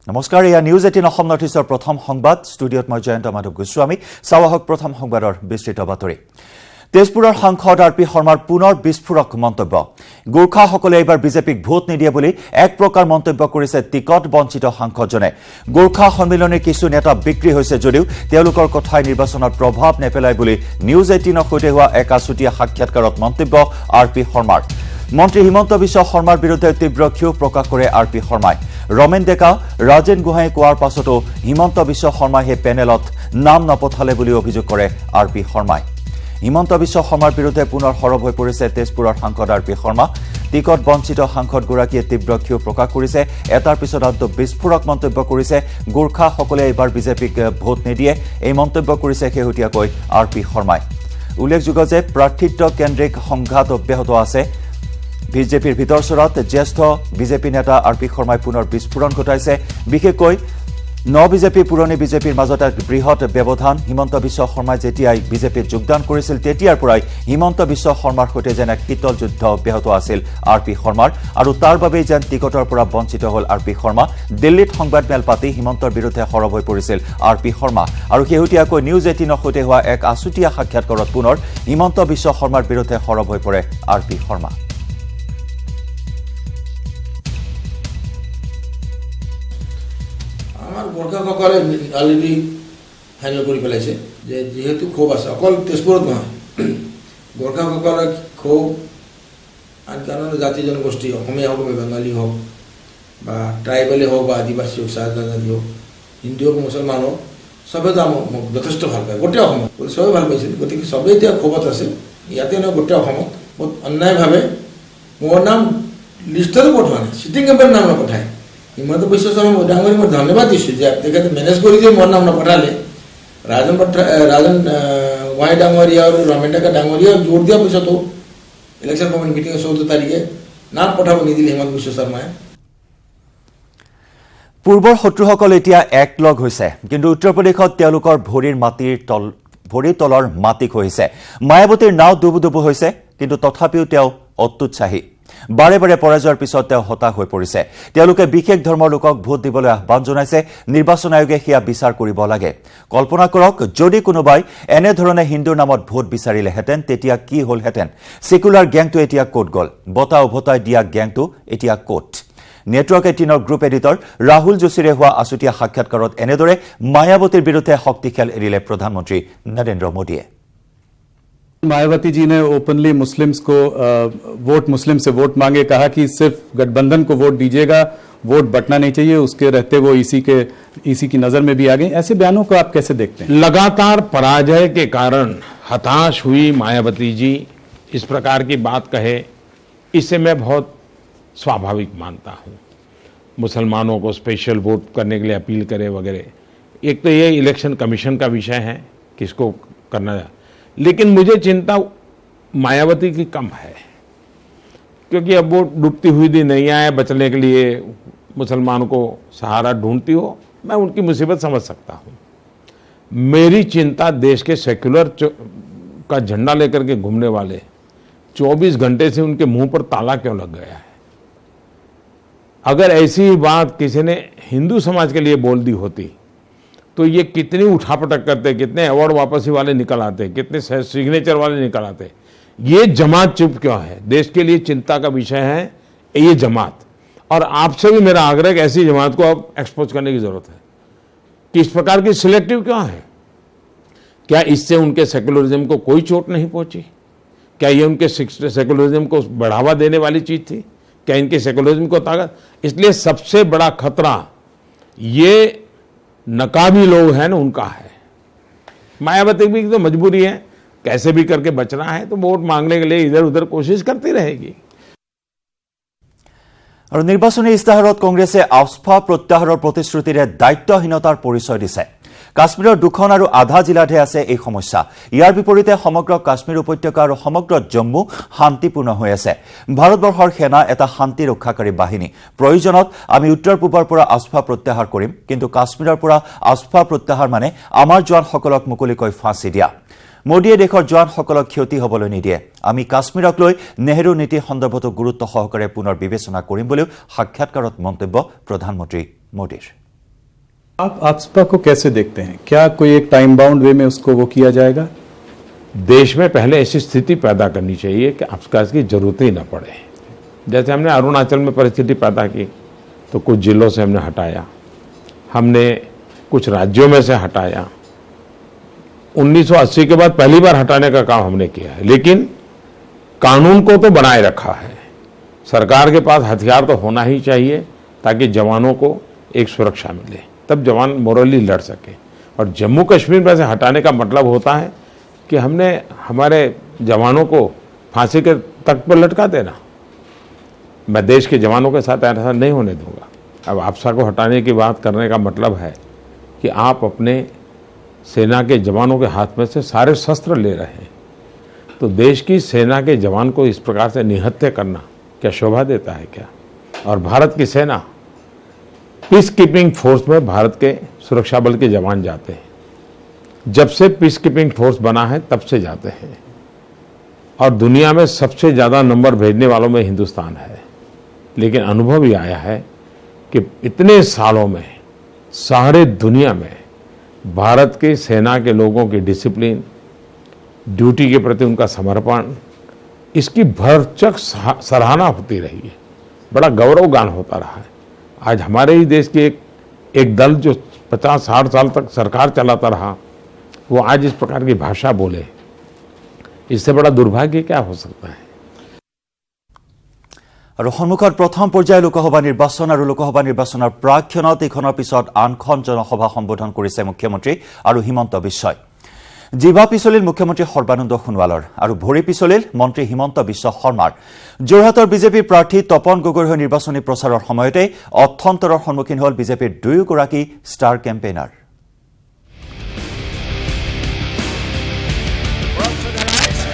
নমস্কাৰ ইয়া নিউজ 18 অসম নৰ্থ-ইষ্টৰ প্ৰথম সংবাদ ষ্টুডিঅ'ত মই জয়ন্ত মাধৱ গোস্বামী চাৱাহক প্ৰথম সংবাদৰ বিস্তৃত বাতৰি তেজপুৰৰ সাংসদ আৰপি শৰ্মাৰ পুনৰ বিস্ফোৰক মন্তব্য গোৰ্খাসকলে এবাৰ বিজেপিক ভোট নিদিয়ে বুলি এক প্ৰকাৰ মন্তব্য কৰিছে টিকট বঞ্চিত সাংসদজনে গোৰ্খা সন্মিলনৰ কিছু নেতা বিক্ৰী হৈছে যদিও তেওঁলোকৰ কথাই নিৰ্বাচনত প্ৰভাৱ নেপেলায় বুলি নিউজ 18ৰ সৈতে হোৱা এক আছুতীয়া সাক্ষাৎকাৰত মন্তব্য আৰপি শৰ্মাৰ মন্ত্ৰী হিমন্ত বিশ্ব শৰ্মাৰ বিৰুদ্ধে তীব্ৰ ক্ষোভ প্ৰকাশ কৰে আৰপি শৰ্মাই ৰমেন ডেকা ৰাজেন গোহাঁই কোৱাৰ পাছতো হিমন্ত বিশ্ব শৰ্মাই হে পেনেলত নাম নপঠালে বুলি অভিযোগ কৰে আৰপি শৰ্মাই হিমন্ত বিশ্ব শৰ্মাৰ বিৰুদ্ধে পুনৰ সৰব হৈ পৰিছে তেজপুৰৰ সাংসদ আৰপি শৰ্মা টিকট বঞ্চিত সাংসদগৰাকীয়ে তীব্ৰ ক্ষোভ প্ৰকাশ কৰিছে এটাৰ পিছত আনটো বিস্ফোৰক মন্তব্য কৰিছে গোৰ্খাসকলে এবাৰ বিজেপিক ভোট নিদিয়ে এই মন্তব্য কৰিছে শেহতীয়াকৈ আৰপি শৰ্মাই উল্লেখযোগ্য যে প্ৰাৰ্থিত্ব কেন্দ্ৰিক সংঘাত অব্যাহত আছে বিজেপিৰ ভিতৰচৰাত জ্যেষ্ঠ বিজেপি নেতা আৰপি শৰ্মাই পুনৰ বিস্ফোৰণ ঘটাইছে বিশেষকৈ বিজেপি পুৰণি বিজেপিৰ মাজত এক বৃহৎ ব্যৱধান হিমন্ত বিশ্ব শৰ্মাই যেতিয়াই বিজেপিত যোগদান কৰিছিল তেতিয়াৰ পৰাই হিমন্ত বিশ্ব শৰ্মাৰ সৈতে যেন এক শীতল যুদ্ধ অব্যাহত আছিল আৰপি শৰ্মাৰ আৰু তাৰ বাবেই যেন টিকটৰ পৰা বঞ্চিত হ'ল আৰপি শৰ্মা দিল্লীত সংবাদমেল পাতি হিমন্তৰ বিৰুদ্ধে সৰব হৈ পৰিছিল আৰপি শৰ্মা আৰু শেহতীয়াকৈ নিউজ 18ৰ সৈতে হোৱা এক আছুতীয়া সাক্ষাৎকাৰত পুনৰ হিমন্ত বিশ্ব শৰ্মাৰ বিৰুদ্ধে সৰব হৈ পৰে আৰপি শৰ্মা গোৰ্খাসকলে অলৰেডি ফাইনেল কৰি পেলাইছে যে যেহেতু ক্ষোভ আছে অকল তেজপুৰত নহয় গোৰ্খাসকলৰ ক্ষোভ আনকি অন্য জাতি জনগোষ্ঠী অসমীয়া হওক বা বেংগলী হওক বা ট্ৰাইবেলে হওক বা আদিবাসী হওক চাহ জাতি হওক হিন্দু হওক মুছলমান হওক চবেতো মোক যথেষ্ট ভাল পায় গোটেই অসমত চবেই ভাল পাইছিল গতিকে চবেই এতিয়া ক্ষোভত আছে ইয়াতে নহয় গোটেই অসমত বহুত অন্যায়ভাৱে মোৰ নাম লিষ্টতো পঠোৱা নাই চিটিং মেম্বাৰৰ নাম নপঠায় হিমন্ত বিশ্ব শৰ্মা ডাঙৰীক মই ধন্যবাদ দিছোঁ যে তেখেতে মেনেজ কৰি যে মোৰ নাম নপঠালে ৰাজন গোহাঁই ডাঙৰীয়া আৰু ৰমেন ডেকা ডাঙৰীয়া জোৰ দিয়াৰ পিছতো ইলেকশ্যন কমিটি মিটিঙৰ 14 তাৰিখে নাম পঠাব নিদিলে হিমন্ত বিশ্ব শৰ্মাই পূৰ্বৰ শত্ৰুসকল এতিয়া একলগ হৈছে কিন্তু উত্তৰ প্ৰদেশত তেওঁলোকৰ ভৰিৰ তলৰ মাটি খহিছে মায়াৱতীৰ নাও ডুবুডুবু হৈছে কিন্তু তথাপিও তেওঁ অত্যুৎসাহী বাৰে বাৰে পৰাজয়ৰ পিছত তেওঁ হতাশ হৈ পৰিছে তেওঁলোকে বিশেষ ধৰ্মৰ লোকক ভোট দিবলৈ আহ্বান জনাইছে নিৰ্বাচন আয়োগে হিয়া বিচাৰ কৰিব লাগে কল্পনা কৰক যদি কোনোবাই এনে ধৰণে হিন্দুৰ নামত ভোট বিচাৰিলেহেঁতেন তেতিয়া কি হ'লহেঁতেন সেকুলাৰ গ্যাংটো এতিয়া ক'ত গ'ল বতা উভতাই দিয়া গ্যাংটো এতিয়া ক'ত নেটৱৰ্ক 18ৰ গ্ৰুপ এডিটৰ ৰাহুল যোশীৰে হোৱা আছুতীয়া সাক্ষাৎকাৰত এনেদৰে মায়াৱতীৰ বিৰুদ্ধে শক্তি খেল এৰিলে প্ৰধানমন্ত্ৰী নৰেন্দ্ৰ মোদীয়ে मायावती जी ने ओपनली मुस्लिम्स को मुस्लिम से वोट मांगे कहा कि सिर्फ गठबंधन को वोट दीजिएगा वोट बंटना नहीं चाहिए उसके रहते वो इसी की नजर में भी आ गई ऐसे बयानों को आप कैसे देखते हैं लगातार पराजय के कारण हताश हुई मायावती जी इस प्रकार की बात कहे इसे मैं बहुत स्वाभाविक मानता हूं मुसलमानों को स्पेशल वोट करने के लिए अपील करे वगैरह एक तो ये इलेक्शन कमीशन का विषय है किसको करना लेकिन मुझे चिंता मायावती की कम है क्योंकि अब वो डूबती हुई दी नैया है बचने के लिए मुसलमानों को सहारा ढूंढती हो मैं उनकी मुसीबत समझ सकता हूं मेरी चिंता देश के सेक्युलर का झंडा लेकर के घूमने वाले 24 घंटे से उनके मुंह पर ताला क्यों लग गया है अगर ऐसी बात किसी ने हिंदू समाज के लिए बोल दी होती तो ये कितनी उठापटक करते कितने अवार्ड वापसी वाले निकल आते कितने सिग्नेचर वाले निकल आते ये जमात चुप क्यों है देश के लिए चिंता का विषय है ये जमात और आपसे भी मेरा आग्रह कि ऐसी जमात को अब एक्सपोज करने की जरूरत है कि इस प्रकार की सिलेक्टिव क्यों है क्या इससे उनके सेकुलरिज्म को कोई चोट नहीं पहुंची क्या ये उनके सेकुलरिज्म को बढ़ावा देने वाली चीज थी क्या इनके सेकुलरिज्म को ताकत इसलिए सबसे बड़ा खतरा ये नकाबी लोग हैं ना उनका है मायावती भी तो मजबूरी है कैसे भी करके बचना है तो वोट मांगने के लिए इधर उधर कोशिश करती रहेगी আৰু নিৰ্বাচনী ইস্তাহাৰত কংগ্ৰেছে আস্থা প্ৰত্যাহাৰৰ প্ৰতিশ্ৰুতিৰে দায়িত্বহীনতাৰ পৰিচয় দিছে কাশ্মীৰৰ দুখন আৰু আধা জিলাতহে আছে এই সমস্যা ইয়াৰ বিপৰীতে সমগ্ৰ কাশ্মীৰ উপত্যকা আৰু সমগ্ৰ জম্মু শান্তিপূৰ্ণ হৈ আছে ভাৰতবৰ্ষৰ সেনা এটা শান্তি ৰক্ষাকাৰী বাহিনী প্ৰয়োজনত আমি উত্তৰ পূবৰ পৰা আস্থা প্ৰত্যাহাৰ কৰিম কিন্তু কাশ্মীৰৰ পৰা আস্থা প্ৰত্যাহাৰ মানে আমাৰ জোৱানসকলক মুকলিকৈ ফাঁচি দিয়া মোদীয়ে দেশৰ জোৱানসকলক ক্ষতি হ'বলৈ নিদিয়ে আমি কাশ্মীৰক লৈ নেহৰু নীতি সন্দৰ্ভত গুৰুত্ব সহকাৰে পুনৰ বিবেচনা কৰিম বুলি সাক্ষাৎকাৰত মন্তব্য প্ৰধানমন্ত্ৰী মোদীৰ आप आफ्सपा को कैसे देखते हैं? क्या कोई एक टाइम बाउंड वे में उसको वो किया जाएगा? देश में पहले ऐसी स्थिति पैदा करनी चाहिए कि आफ्सपा की जरूरत ही ना पड़े। जैसे हमने अरुणाचल में परिस्थिति पैदा की तो कुछ जिलों से हमने हटाया, हमने कुछ राज्यों में से हटाया। 1980 के बाद पहली बार हटाने का काम हमने किया है, लेकिन कानून को तो बनाए रखा है। सरकार के पास हथियार तो होना ही चाहिए ताकि जवानों को एक सुरक्षा मिले, तब जवान मोरली लड़ सके। और जम्मू कश्मीर में से हटाने का मतलब होता है कि हमने हमारे जवानों को फांसी के तख्त पर लटका देना। मैं देश के जवानों के साथ ऐसा नहीं होने दूंगा। अब आफ्सपा को हटाने की बात करने का मतलब है कि आप अपने सेना के जवानों के हाथ में से सारे शस्त्र ले रहे हैं, तो देश की सेना के जवान को इस प्रकार से निहत्या करना क्या शोभा देता है क्या? और भारत की सेना पीस कीपिंग फोर्स में भारत के सुरक्षा बल के जवान जाते हैं। जब से पीस कीपिंग फोर्स बना है तब से जाते हैं, और दुनिया में सबसे ज़्यादा नंबर भेजने वालों में हिंदुस्तान है। लेकिन अनुभव ये आया है कि इतने सालों में सारे दुनिया में भारत की सेना के लोगों की डिसिप्लिन, ड्यूटी के प्रति उनका समर्पण, इसकी भरचक सराहना होती रही है। बड़ा गौरवगान होता रहा है। आज हमारे ही देश के एक दल जो 50-60 साल तक सरकार चलाता रहा, वो आज इस प्रकार की भाषा बोले, इससे बड़ा दुर्भाग्य क्या हो सकता है? আৰু সন্মুখত প্ৰথম পৰ্যায়ৰ লোকসভা নিৰ্বাচন আৰু লোকসভা নিৰ্বাচনৰ প্ৰাক্ষণত ইখনৰ পিছত আনখন জনসভা সম্বোধন কৰিছে মুখ্যমন্ত্ৰী আৰু হিমন্ত বিশ্বই। জিভা পিছলিল মুখ্যমন্ত্ৰী সৰ্বানন্দ সোণোৱালৰ আৰু ভৰি পিছলিল মন্ত্ৰী হিমন্ত বিশ্ব শৰ্মাৰ। যোৰহাটৰ বিজেপিৰ প্ৰাৰ্থী তপন গগৈৰ হৈ নিৰ্বাচনী প্ৰচাৰৰ সময়তে অথন্তৰৰ সন্মুখীন হ'ল বিজেপিৰ দুয়োগৰাকী ষ্টাৰ কেম্পেইনাৰ।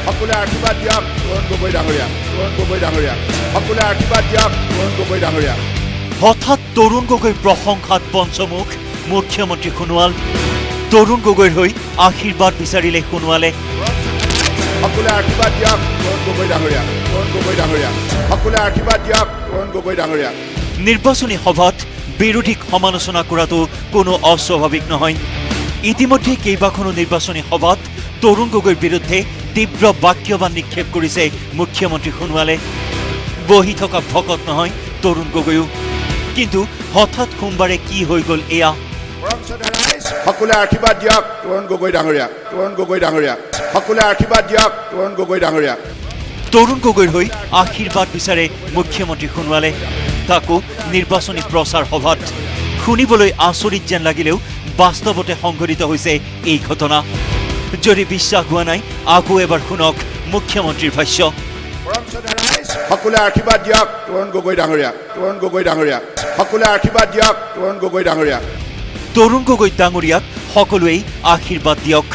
সকলে আশীৰ্বাদ দিয়ক তৰুণ গগৈ ডাঙৰীয়া, তৰুণ গগৈ ডাঙৰীয়া, সকলে আশীৰ্বাদ দিয়ক তৰুণ গগৈ ডাঙৰীয়া। হঠাৎ তৰুণ গগৈৰ প্ৰশংসাত পঞ্চমুখ মুখ্যমন্ত্ৰী সোণোৱাল। তৰুণ গগৈৰ হৈ আশীৰ্বাদ বিচাৰিলে সোণোৱালে। সকলে আশীৰ্বাদ দিয়ক তৰুণ গগৈ ডাঙৰীয়া, তৰুণ গগৈ ডাঙৰীয়া, সকলে আশীৰ্বাদ দিয়ক তৰুণ গগৈ ডাঙৰীয়া। নিৰ্বাচনী সভাত বিৰোধীক সমালোচনা কৰাটো কোনো অস্বাভাৱিক নহয়। ইতিমধ্যে কেইবাখনো নিৰ্বাচনী সভাত তৰুণ গগৈৰ বিৰুদ্ধে তীব্ৰ বাক্যবান নিক্ষেপ কৰিছে মুখ্যমন্ত্ৰী সোণোৱালে। বহি থকা ভকত নহয় তৰুণ গগৈও, কিন্তু হঠাৎ সোমবাৰে কি হৈ গ'ল এয়া। সকলে আশীৰ্বাদ দিয়ক তৰুণ গগৈ ডাঙৰীয়া, তৰুণ গগৈ ডাঙৰীয়া, সকলে আশীৰ্বাদ দিয়ক তৰুণ গগৈ ডাঙৰীয়া। তৰুণ গগৈৰ হৈ আশীৰ্বাদ বিচাৰে মুখ্যমন্ত্ৰী সোণোৱালে, তাকো নিৰ্বাচনী প্ৰচাৰ সভাত। শুনিবলৈ আচৰিত যেন লাগিলেও বাস্তৱতে সংঘটিত হৈছে এই ঘটনা। যদি বিশ্বাস হোৱা নাই আকৌ এবাৰ শুনক মুখ্যমন্ত্ৰীৰ ভাষ্য। সকলে আশীৰ্বাদ দিয়ক তৰুণ গগৈ ডাঙৰীয়া, তৰুণ গগৈ ডাঙৰীয়া, সকলে আশীৰ্বাদ দিয়ক তৰুণ গগৈ ডাঙৰীয়া। তৰুণ গগৈ ডাঙৰীয়াক সকলোৱেই আশীৰ্বাদ দিয়ক।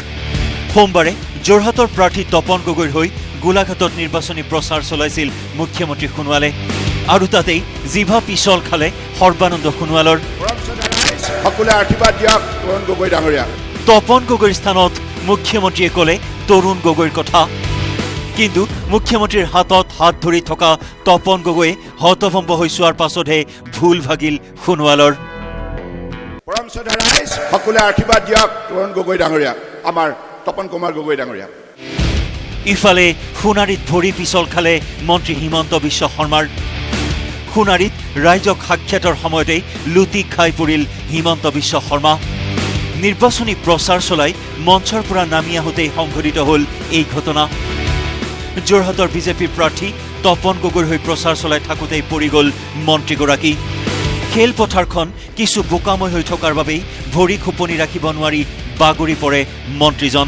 সোমবাৰে যোৰহাটৰ প্ৰাৰ্থী তপন গগৈৰ হৈ গোলাঘাটত নিৰ্বাচনী প্ৰচাৰ চলাইছিল মুখ্যমন্ত্ৰী সোণোৱালে, আৰু তাতেই জিভা পিছল খালে সৰ্বানন্দ সোণোৱালৰ। সকলে আশীৰ্বাদ দিয়ক তৰুণ গগৈ ডাঙৰীয়া। তপন গগৈৰ স্থানত মুখ্যমন্ত্ৰীয়ে ক'লে তৰুণ গগৈৰ কথা, কিন্তু মুখ্যমন্ত্ৰীৰ হাতত হাত ধৰি থকা তপন গগৈয়ে হতভম্ব হৈ চোৱাৰ পাছতহে ভুল ভাগিল সোণোৱালৰ। সকলে আশীৰ্বাদ দিয়ক তৰুণ গগৈ ডাঙৰীয়া, আমাৰ তপন কুমাৰ গগৈ ডাঙৰীয়া। ইফালে সোণাৰীত ভৰি পিছল খালে মন্ত্ৰী হিমন্ত বিশ্ব শৰ্মাৰ। সোণাৰীত ৰাইজক সাক্ষাতৰ সময়তেই লুটি খাই পৰিল হিমন্ত বিশ্ব শৰ্মা। নিৰ্বাচনী প্ৰচাৰ চলাই মঞ্চৰ পৰা নামি আহোঁতেই সংঘটিত হ'ল এই ঘটনা। যোৰহাটৰ বিজেপিৰ প্ৰাৰ্থী তপন গগৈৰ হৈ প্ৰচাৰ চলাই থাকোঁতেই পৰি গ'ল মন্ত্ৰীগৰাকী। খেলপথাৰখন কিছু বোকাময় হৈ থকাৰ বাবেই ভৰি খোপনি ৰাখিব নোৱাৰি বাগৰি পৰে মন্ত্ৰীজন।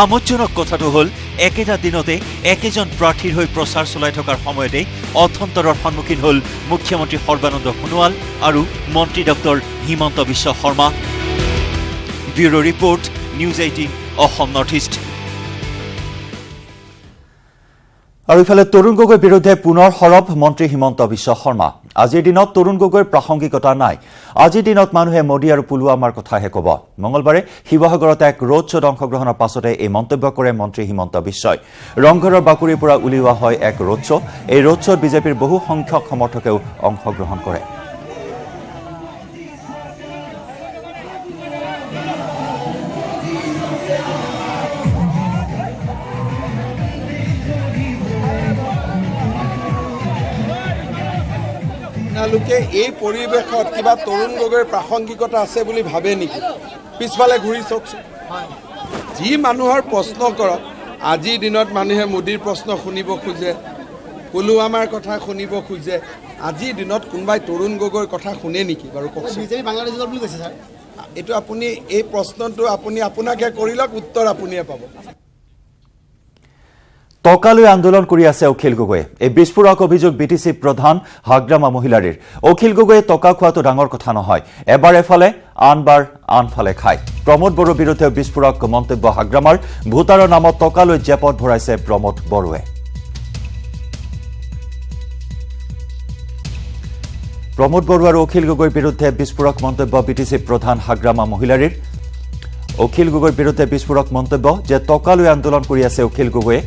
আমোদজনক কথাটো হ'ল একেটা দিনতে একেজন প্ৰাৰ্থীৰ হৈ প্ৰচাৰ চলাই থকাৰ সময়তে অথন্তৰৰ সন্মুখীন হ'ল মুখ্যমন্ত্ৰী সৰ্বানন্দ সোণোৱাল আৰু মন্ত্ৰী doctor Himanta Biswa Sarma. Bureau report, news 18 Assam north east. আৰু ইফালে তৰুণ গগৈৰ বিৰুদ্ধে পুনৰ সৰব মন্ত্ৰী হিমন্ত বিশ্ব শৰ্মা। আজিৰ দিনত তৰুণ গগৈৰ প্ৰাসংগিকতা নাই। আজিৰ দিনত মানুহে মোদী আৰু পুলৱামাৰ কথাহে ক'ব। মঙলবাৰে শিৱসাগৰত এক ৰোড শ্ব'ত অংশগ্ৰহণৰ পাছতে এই মন্তব্য কৰে মন্ত্ৰী হিমন্ত বিশ্বই। ৰংঘৰৰ বাকৰিৰ পৰা উলিওৱা হয় এক ৰোড শ্ব'। এই ৰোড শ্ব'ত বিজেপিৰ বহু সংখ্যক সমৰ্থকেও অংশগ্ৰহণ কৰে। আপোনালোকে এই পৰিৱেশত কিবা তৰুণ গগৈৰ প্ৰাসংগিকতা আছে বুলি ভাবে নেকি? পিছফালে ঘূৰি চাওকচোন। যি মানুহৰ প্ৰশ্ন কৰক, আজিৰ দিনত মানুহে মোদীৰ প্ৰশ্ন শুনিব খোজে, পুলৱামাৰ কথা শুনিব খোজে। আজিৰ দিনত কোনোবাই তৰুণ গগৈৰ কথা শুনে নেকি বাৰু কওকচোন? এইটো আপুনি এই প্ৰশ্নটো আপুনি আপোনাকে কৰি লওক, উত্তৰ আপুনিয়ে পাব। টকা লৈ আন্দোলন কৰি আছে অখিল গগৈয়ে। এই বিস্ফোৰক অভিযোগ বিটিচি প্ৰধান হাগ্ৰামা মহিলাৰীৰ। অখিল গগৈয়ে টকা খোৱাটো ডাঙৰ কথা নহয়, এবাৰ এফালে আনবাৰ আনফালে খায়। প্ৰমোদ বড়োৰ বিৰুদ্ধে বিস্ফোৰক মন্তব্য হাগ্ৰামাৰ। ভোটাৰৰ নামত টকা লৈ জেপত ভৰাইছে প্ৰমোদ বড়োৱে। প্ৰমোদ বড়ো আৰু অখিল গগৈৰ বিৰুদ্ধে বিস্ফোৰক মন্তব্য বিটিচি প্ৰধান হাগ্ৰামা মহিলাৰীৰ। অখিল গগৈৰ বিৰুদ্ধে বিস্ফোৰক মন্তব্য যে টকা লৈ আন্দোলন কৰি আছে অখিল গগৈয়ে।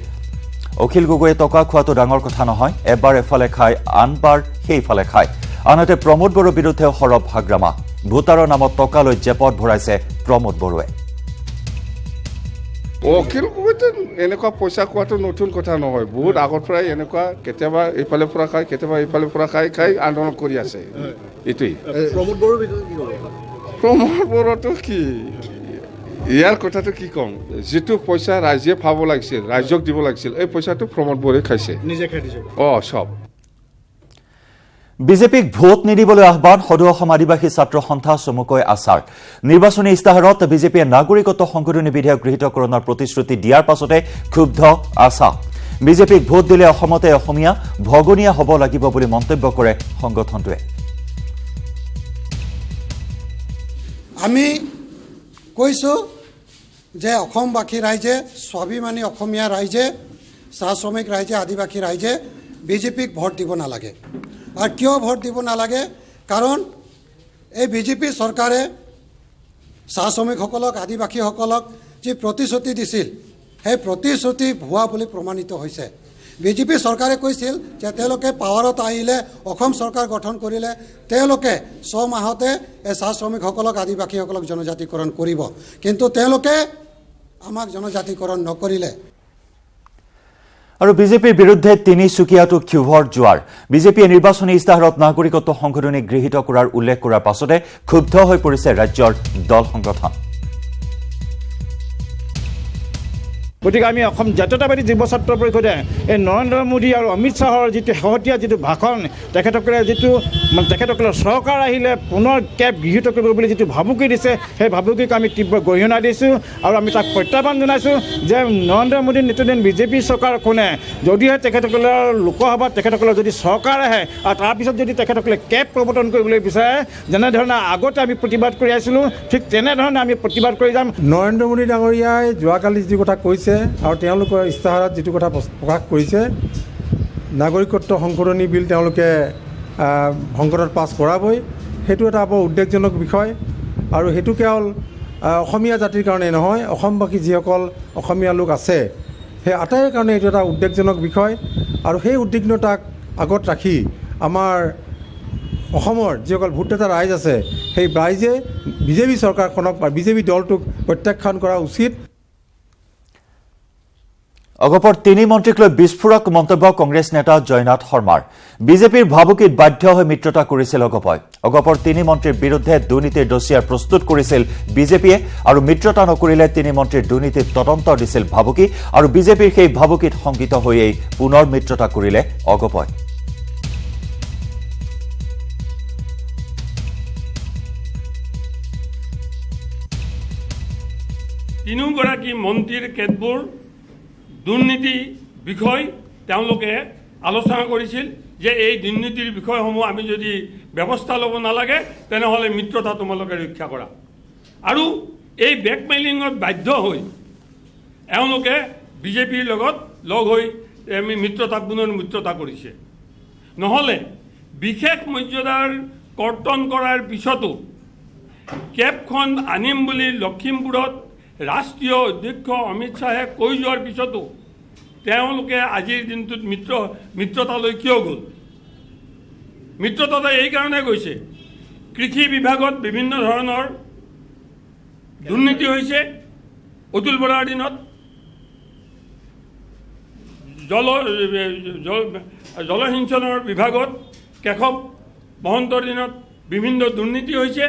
অখিল গগৈয়ে টকা খোৱাটো ডাঙৰ কথা নহয়, এবাৰ এফালে খায় আনবাৰ সেইফালে খায়। আনহাতে প্ৰমোদ বড়োৰ বিৰুদ্ধেও সৰব হাগ্ৰামা। ভোটাৰৰ নামত টকা লৈ জেপত ভৰাইছে প্ৰমোদ বড়োৱে। অখিল গগৈতো এনেকুৱা পইচা খোৱাটো নতুন কথা নহয়, বহুত আগৰ পৰাই এনেকুৱা কেতিয়াবা এইফালে পৰা খায়, কেতিয়াবা এইফালে পৰা খাই আন্দোলন কৰি আছে। এইটোৱেই প্ৰমোদ বড়োটো কি, ইয়াৰ কথাটো কি ক'ম? যিটো পইচা ৰাইজে পাব লাগিছিল, ৰাইজক দিব লাগিছিল, এই পইচাটো প্ৰমোদ বড়োৱে খাইছে, নিজে খাই দিছে। চব বিজেপিক ভোট নিদিবলৈ আহ্বান সদৌ অসম আদিবাসী ছাত্ৰ সন্থা চমুকৈ আছাৰ। নিৰ্বাচনী ইস্তাহাৰত বিজেপিয়ে নাগৰিকত্ব সংশোধনী বিধেয়ক গৃহীতকৰণৰ প্ৰতিশ্ৰুতি দিয়াৰ পাছতে ক্ষুব্ধ আছা। বিজেপিক ভোট দিলে অসমতে অসমীয়া ভগনীয়া হ'ব লাগিব বুলি মন্তব্য কৰে সংগঠনটোৱে। আমি কৈছো যে অসমবাসী ৰাইজে, স্বাভিমানী অসমীয়া ৰাইজে, চাহ শ্ৰমিক ৰাইজে, আদিবাসী ৰাইজে বিজেপিক ভোট দিব নালাগে। আৰু কিয় ভোট দিব নালাগে? কাৰণ এই বিজেপি চৰকাৰে চাহ শ্ৰমিকসকলক, আদিবাসীসকলক যি প্ৰতিশ্ৰুতি দিছিল, সেই প্ৰতিশ্ৰুতি ভুৱা বুলি প্ৰমাণিত হৈছে। বিজেপি চৰকাৰে কৈছিল যে তেওঁলোকে পাৱাৰত আহিলে, অসম চৰকাৰ গঠন কৰিলে তেওঁলোকে 6 মাহতে এই চাহ শ্ৰমিকসকলক, আদিবাসীসকলক জনজাতিকৰণ কৰিব, কিন্তু তেওঁলোকে আমাক জনজাতিকৰণ নকৰিলে। আৰু বিজেপিৰ বিৰুদ্ধে তিনিচুকীয়াতো ক্ষোভৰ জোৱাৰ। বিজেপিয়ে নিৰ্বাচনী ইস্তাহাৰত নাগৰিকত্ব সংশোধনী গৃহীত কৰাৰ উল্লেখ কৰাৰ পাছতে ক্ষুব্ধ হৈ পৰিছে ৰাজ্যৰ দল সংগঠন। গতিকে আমি অসম জাতীয়তাবাদী যুৱ ছাত্ৰ পৰিষদে এই নৰেন্দ্ৰ মোদী আৰু অমিত শ্বাহৰ যিটো শেহতীয়া যিটো ভাষণ, তেখেতসকলে চৰকাৰ আহিলে পুনৰ কেব গৃহীত কৰিব বুলি যিটো ভাবুকি দিছে, সেই ভাবুকিক আমি তীব্ৰ গৰিহণা দিছোঁ আৰু আমি তাক প্ৰত্যাহ্বান জনাইছোঁ যে নৰেন্দ্ৰ মোদীৰ নেতৃত্বাধীন বিজেপি চৰকাৰখনে যদিহে তেখেতসকলৰ লোকসভাত তেখেতসকলৰ যদি চৰকাৰ আহে আৰু তাৰপিছত যদি তেখেতসকলে কেব প্ৰৱৰ্তন কৰিবলৈ বিচাৰে, যেনেধৰণে আগতে আমি প্ৰতিবাদ কৰি আহিছিলোঁ, ঠিক তেনেধৰণে আমি প্ৰতিবাদ কৰি যাম। নৰেন্দ্ৰ মোদী ডাঙৰীয়াই যোৱাকালি যি কথা কৈছে আৰু তেওঁলোকৰ ইস্তাহাৰত যিটো কথা প্ৰকাশ কৰিছে, নাগৰিকত্ব সংশোধনী বিল তেওঁলোকে সংসদত পাছ কৰাবই, সেইটো এটা বৰ উদ্বেগজনক বিষয়। আৰু সেইটো কেৱল অসমীয়া জাতিৰ কাৰণে নহয়, অসমবাসী যিসকল অসমীয়া লোক আছে সেই আটাইৰ কাৰণে এইটো এটা উদ্বেগজনক বিষয়। আৰু সেই উদ্বিগ্নতাক আগত ৰাখি আমাৰ অসমৰ যিসকল ভোটদাতা ৰাইজ আছে, সেই ৰাইজে বিজেপি চৰকাৰখনক বা বিজেপি দলটোক প্ৰত্যাখ্যান কৰা উচিত। অগপৰ 3 মন্ত্ৰীক লৈ বিস্ফোৰক মন্তব্য কংগ্ৰেছ নেতা জয়নাথ শৰ্মাৰ। বিজেপিৰ ভাবুকিত বাধ্য হৈ মিত্ৰতা কৰিছিল অগপই। অগপৰ 3 মন্ত্ৰীৰ বিৰুদ্ধে দুৰ্নীতিৰ ডছিয়াৰ প্ৰস্তুত কৰিছিল বিজেপিয়ে আৰু মিত্ৰতা নকৰিলে 3 মন্ত্ৰীৰ দুৰ্নীতিত তদন্ত দিছিল ভাবুকি আৰু বিজেপিৰ সেই ভাবুকিত শংকিত হৈয়েই পুনৰ মিত্ৰতা কৰিলে অগপই। তিনিগৰাকী মন্ত্ৰীৰ কেতবোৰ দুৰ্নীতি বিষয় তেওঁলোকে আলোচনা কৰিছিল যে এই দুৰ্নীতিৰ বিষয়সমূহ আমি যদি ব্যৱস্থা ল'ব নালাগে তেনেহ'লে মিত্ৰতা তোমালোকে ৰক্ষা কৰা। আৰু এই ব্লেকমেইলিঙত বাধ্য হৈ এওঁলোকে বিজেপিৰ লগত লগ হৈ আমি পুনৰ মিত্ৰতা কৰিছে। নহ'লে বিশেষ মৰ্যাদাৰ কৰ্তন কৰাৰ পিছতো কেবখন আনিম বুলি লখিমপুৰত ৰাষ্ট্ৰীয় অধ্যক্ষ অমিত শ্বাহে কৈ যোৱাৰ পিছতো তেওঁলোকে আজিৰ দিনটোত মিত্ৰতালৈ কিয় গ'ল? মিত্ৰতালৈ এইকাৰণে গৈছে, কৃষি বিভাগত বিভিন্ন ধৰণৰ দুৰ্নীতি হৈছে অতুল বৰাৰ দিনত, জলসিঞ্চনৰ বিভাগত কেশৱ মহন্তৰ দিনত বিভিন্ন দুৰ্নীতি হৈছে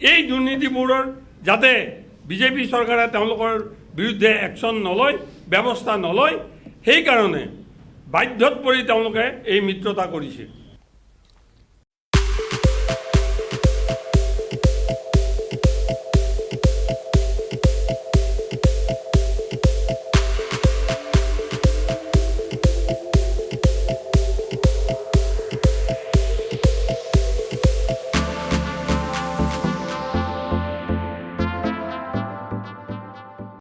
এই দুৰ্নীতিবোৰৰ যাতে বিজেপি চৰকাৰে তেওঁলোকৰ বিৰুদ্ধে একশ্যন নলয় ব্যৱস্থা নলয় সেইকাৰণে বাধ্যত পৰি তেওঁলোকে এই মিত্ৰতা কৰিছিল